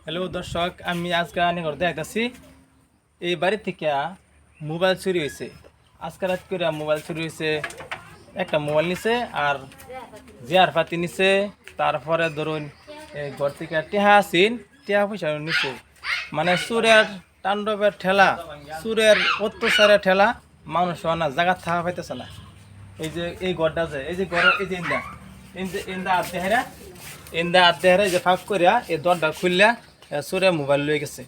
Hello দর্শক, আমি আজকে আনি করে দেখতেছি এই বাড়ি থেকে মোবাইল চুরি হয়েছে। আজকে রাত করে মোবাইল চুরি হয়েছে। একটা মোবাইল নিছে আর জিয়ার পাতি নিছে। তারপরে ধরুন এই ঘর থেকে টেহা আসিন, টেহা পয়সা নিছে। মানে চুরের তাণ্ডবের ঠেলা, চুরের অত্যাচারের ঠেলা, মানুষ না জায়গা থাকা পাইতেছে না। এই যে এই ঘরটা যে এই যে ঘর, এই যে ইন্দা আদেহারা ইন্দা আদেহারা যে ফাঁক করিয়া এই দরটা খুললা চোরে মোবাইল লয়ে গেছে।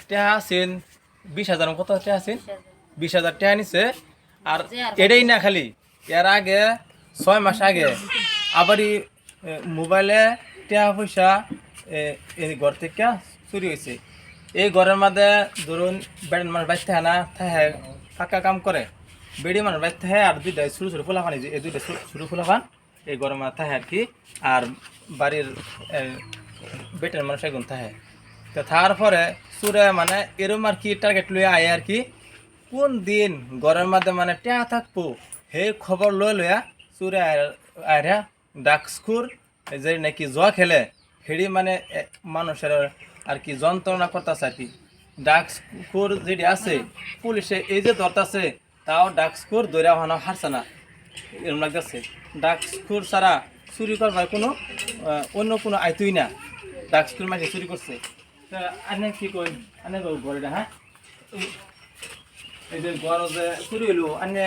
টেহা আছেন 20,000, কত টেহা আছেন 20,000 টেহা নিছে। আর এটাই না, খালি এর আগে 6 মাস আগে আবারই মোবাইলে টেহা পয়সা এই ঘর থেকে চুরি হয়েছে। এই ঘরের মধ্যে ধরুন বেড়ান মানুষ বাইতে হয় না, থাকে ফাঁকা কাম করে, বেড়ি মানুষ বাইতে হয়। আর দুইটা ছোটো ছোটো ফুলা পানি, এই দুইটা ছোটো ফুলা পান এই ঘরের মধ্যে থাকে আর কি। আর বাড়ির বেটের মানুষ একজন থাকে। তো তারপরে চুরে মানে এরম আর কি টার্গেট লইয়া আয় আর কি, কোন দিন ঘরের মধ্যে মানে টেহা থাকবো সেই খবর লইয়া চুরে আয়রা ডাকস্কুর যে নাকি জোয়া খেলে হেড়ি মানে মানুষের আর কি যন্ত্রণা করতেছে আর কি। ডাকস্কুর যেটি আছে পুলিশে এই যে ধরতেছে, তাও ডাকস্কুর দৈরা হওয়ানো হারছে না, এরম লাগতেছে। ডাকস্কুর ছাড়া চুরি করবার কোনো অন্য কোনো আইতুই না। ডাকস্কুর মাঝে চুরি করছে। আনে কি কই, আনে ঘরে হ্যাঁ এই যে ঘর যে চুরি হইলো আনে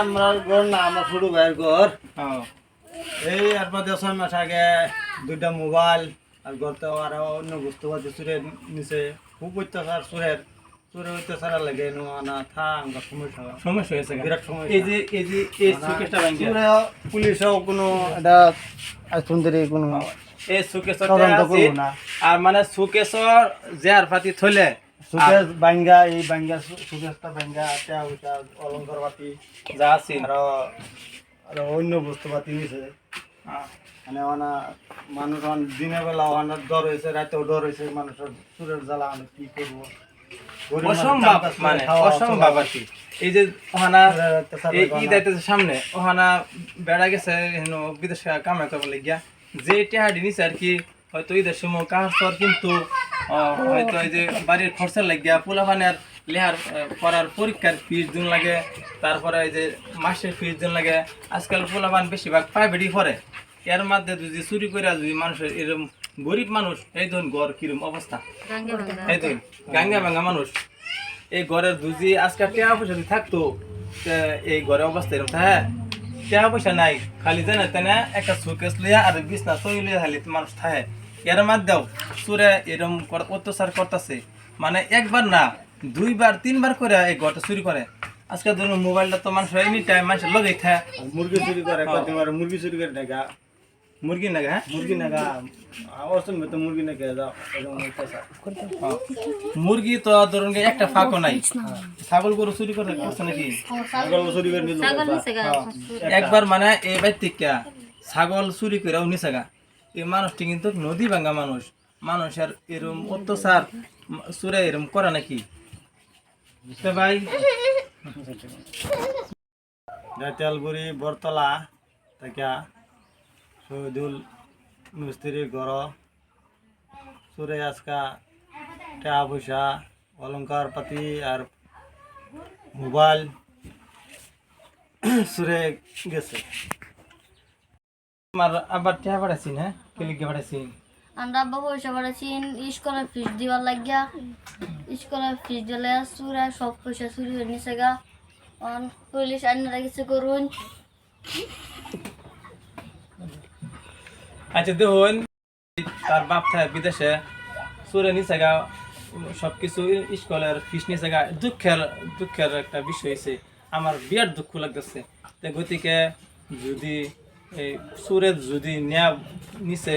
আমরা ঘর না, আমরা ছোট ভাইয়ের ঘর। হ্যাঁ এই আর 6 মাস আগে 2টা মোবাইল আর ঘরতে আরো অন্য বস্তুপাতি চুরে নিছে। খুব অত্যাচার চুরের অত্যাচার লাগে না থাকা সমস্যা সমস্যা হয়েছে বিরাট সমস্যা। এই যে এই সুকেশটা ভাঙ্গিয়া পুলিশও কোনো এটা সুন্দরী কোনো এই সুকেশটা তদন্ত করবো না। আর মানে সুকেশর জেয়ার পাতি থইলে সুকেশ বাঙ্গা, এই বাঙ্গা সুকেশটা বাঙ্গা অলঙ্কার পাতি যা আছে আরো অন্য বস্তুপাতি নিছে। মানে মানুষ দিনের বেলা ডর হয়েছে, রাতেও ডর হয়েছে মানুষের চুরের জ্বালা। কি করবো, অসম্ভব, মানে অসম্ভব আর কি। এই যে ওহানা এই দায়িত্বের সামনে ওহানা বেড়া গেছে বিদেশে কামাই করবার লাগিয়া, যে টেহাডি নিছে আর কি, হয়তো ঈদের সময় কাহার, কিন্তু হয়তো এই যে বাড়ির খরচার লাগিয়া পোলাপানের লেহার পড়ার পরীক্ষার ফিস দিন লাগে, তারপরে এই যে মাসের ফিস দিন লাগে। আজকাল পোলাপান বেশিরভাগ প্রাইভেটই পড়ে। এর মধ্যে যদি চুরি করে যদি মানুষের এরকম গরিব মানুষ, এই ধরুন ঘর কিরম অবস্থা, এই ধরুন গাঙ্গা ভাঙ্গা মানুষ, এই ঘরের দুজি আজকাল টাকা পয়সা যদি থাকতো এই ঘরের অবস্থা এরকম থাকে। টাকা পয়সা নাই, খালি জানে তেনে একটা শোকেস লইয়া আর বিছনা সই লইয়া খালি মানুষ থাকে। এর মধ্যেও চোরে এরকম অত্যাচার করতেছে, মানে একবার না 2বার 3বার করে এই ঘরটা চুরি করে। আজকে ধরুন মোবাইলটা তো মানুষ এনি টাইম মানুষের লগেই থাকে। মুরগি চুরি করে, মুরগি চুরি করে দেখা মুরগি নাগা, হ্যাঁ মুরগি নাগা অসম তো মুরগি নাকি যাও। মুরগি তো ধরুন একটা ফাঁকও নাই। ছাগল গরু চুরি করে করছে নাকি? ছাগল চুরি করে নিল একবার মানে এই বাড়ি থেকে ছাগল চুরি করেও নিছে গা। এই মানুষটি কিন্তু নদী ভাঙ্গা মানুষ, মানুষের এরম অত্যাচার চুরে এরম করে নাকি ভাই? তেলগুড়ি বরতলা থেকে শহীদুল মিস্ত্রির ঘর চুরে আজকা টাকা পয়সা অলঙ্কার পাতি আর মোবাইল চুরে গেছে। আমার আবার টাকা পাঠাইছি, হ্যাঁ কেলিকে পাঠাইছি। আমরা আব্বা পয়সা পাঠাইছি স্কুলের ফিস দিবার লাগিয়া। স্কুলের ফিস দিলে চুরা সব পয়সা চুরি হয়ে নিছে গা। পুলিশ আইনারা কিছু করুন। আচ্ছা দেখুন, তার বাপ থাকে বিদেশে, চুরে নিছে গা সবকিছু, স্কুলের ফিস নিছে গা। দুঃখের একটা বিষয় হয়েছে, আমার বিরাট দুঃখ লাগতেছে। তো গতিকে যদি এই চুরে যদি নেয়া নিছে,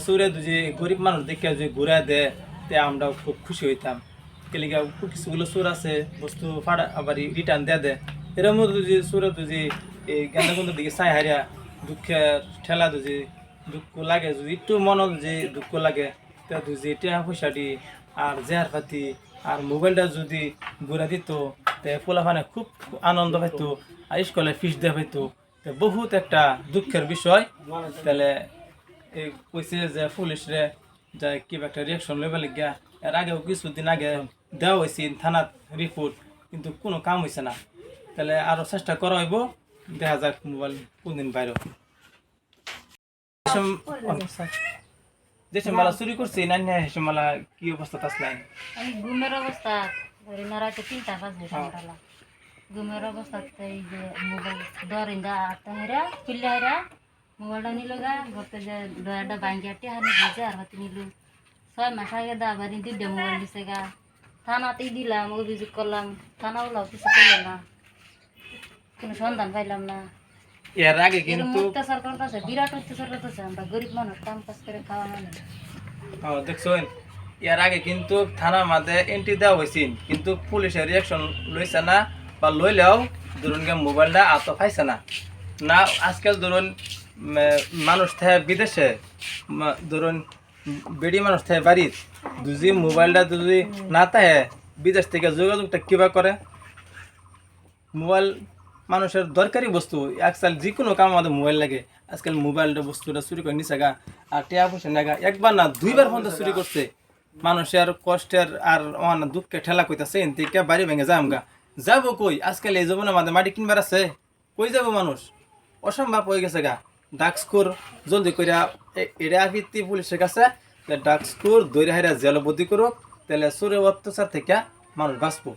চুরে যদি গরিব মানুষ দেখে যদি ঘুরা দেয়, তে আমরা খুব খুশি হইতাম। কেলিকা কিছুগুলো চোর আছে বস্তু ফাড়া আবার রিটার্ন দেয়। এর মধ্যে যদি চোরে যদি এই গেন্দাগুলোর দিকে চাই হারিয়া দুঃখের ঠেলা যদি দুঃখ লাগে, যদি একটু মনে যদি দুঃখ লাগে, তা যদি টাকা পয়সাটি আর জেহার পাতি আর মোবাইলটা যদি ঘুরা দিত, তে পোলাপানে খুব আনন্দ পাইতো আর স্কুলে ফিস দেওয়া পাইতো। তো বহুত একটা দুঃখের বিষয়। তাহলে এই কইছে যে পুলিশরে যে কিবা একটা রিয়াকশন লইবা লাগিয়া, এর আগেও কিছুদিন আগে দেওয়া হয়েছে থানাত রিপোর্ট, কিন্তু কোনো কাম হয়েছে না। তাহলে আরো চেষ্টা করা হইব, দেখা যাক মোবাইল কোনদিন বাইরে। যে মালা চুরি করছে না হেসে মালা কি অবস্থা আসলেন? আমি ঘুমের অবস্থা ধরি না রাতে 3টা বাজে সন্ধ্যাবেলা। ঘুমের অবস্থাতে এই যে মোবাইল দরিন্দা আটটা হেরা পিল্লা হেরা মোবাইলটা নিল গা ঘরতে যে দয়াটা ভাঙ্গিয়া টেহানি ভেজে আর হাতে নিল। 6 মাস আগে দাবারি 2টা মোবাইল দিছে গা। থানাতেই দিলাম, অভিযোগ করলাম, থানাওয়ালাও কিছু করলো না, কোনো সন্ধান পাইলাম না। এর আগে এরকম কিন্তু অত্যাচার করতেছে, বিরাট অত্যাচার করতেছে। আমরা গরিব মানুষ, কাম কাজ করে খাওয়া মানুষ। দেখছেন, এর আগে কিন্তু থানার মাঝে এন্ট্রি দেওয়া হয়েছে, কিন্তু পুলিশের রিয়াকশন লইছে না, বা লইলেও ধরুন মোবাইলটা আত পাইছে না। না আজকাল ধরুন মানুষ থাকে বিদেশে, ধরুন বেড়ি মানুষ থাকে বাড়ির, যদি মোবাইলটা যদি না থাকে, বিদেশ থেকে যোগাযোগটা কিবা করে। মোবাইল মানুষের দরকারি বস্তু, আজকাল যে কোনো কাম আমাদের মোবাইল লাগে। আজকাল মোবাইলটা বস্তুটা চুরি করে নিছে গা, আর টিয়া পয়সা নেগা একবার না 2বার পর্যন্ত চুরি করছে। মানুষের কষ্টের আর দুঃখে ঠেলা কইতাছে, এনতিকে বাড়ি ভেঙে যাম গা, যাবো কই? আজকাল এই জীবনে আমাদের মাটি কিনবার আছে, কই যাব মানুষ? অসম্ভব হয়ে গেছে গা। ডাকস্কোর জলদি করে এটা আবৃত্তি পুলিশের কাছে, ডাকস্কোর দৈরা হাইরা জেল বদলি করুক, তাহলে চোরে অত্যাচার থেকে মানুষ বাঁচবো।